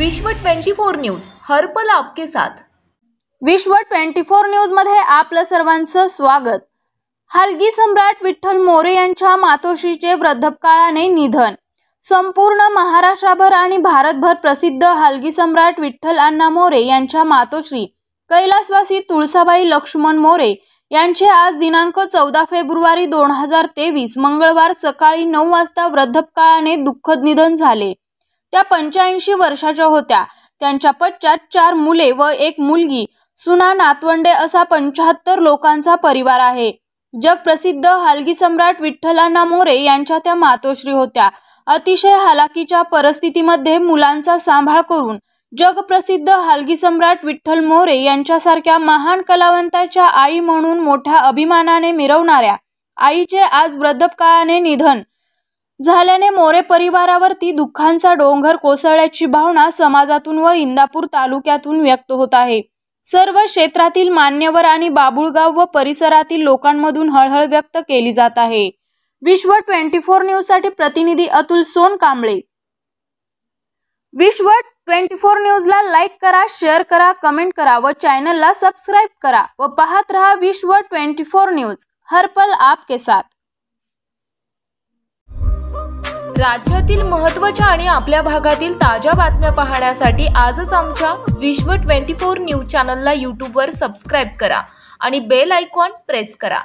विश्व 24 न्यूज हर पल आपके साथ। विश्व 24 न्यूज मध्ये आपलं सर्वांचं स्वागत। हलगी सम्राट विठ्ठल मोरे यांच्या मातोश्रीचे वृद्धापकाळाने निधन। संपूर्ण महाराष्ट्रभर आणि भारतभर प्रसिद्ध हलगी सम्राट विठ्ठल अण्णा मोरे यांच्या मातोश्री कैलासवासी तुळसाबाई लक्ष्मण मोरे यांचे आज दिनांक 14 फेब्रुवारी 2023 मंगळवार सकाळी 9 वाजता वृद्धापकाळाने दुःखद निधन झाले। त्या 85 वर्षाच्या होत्या। त्यांच्या पश्चात 4 मुले व 1 मुलगी, सुना, नातवंडे असा 75 लोकांचा परिवार आहे। जगप्रसिद्ध हलगी सम्राट विठ्ठल अण्णा मोरे यांच्या त्या मातोश्री होत्या। अतिशय हालाकीच्या परिस्थितीमध्ये मुलांचा सांभाळ करून जगप्रसिद्ध हलगी सम्राट विठ्ठल मोरे यांच्यासारख्या महान कलावंताच्या आई म्हणून मोठ्या अभिमानाने मिरवणाऱ्या आईचे आज वृद्धापकाळाने निधन झाल्याने मोरे परिवारावरती दुःखांचा डोंगर कोसळल्याची भावना समाजातून व इंदापूर तालुक्यातून व्यक्त होत आहे। सर्व क्षेत्रातील मान्यवर आणि बाबुळगाव व परिसरातील लोकांमधून हळहळ व्यक्त केली जात आहे। विश्व 24 न्यूज साठी प्रतिनिधी अतुल सोनकांबळे। विश्व 24 न्यूजला लाईक करा, शेअर करा, कमेंट करा व चॅनलला सबस्क्राइब करा व पाहत रहा विश्व 24 न्यूज हर पल आपके साथ। राज्यातील महत्त्वाच्या आणि आपल्या भागातील ताज्या बातम्या पाहण्यासाठी आजच आमच्या विश्व 24 न्यूज चॅनलला YouTube वर सबस्क्राइब करा आणि बेल आयकॉन प्रेस करा।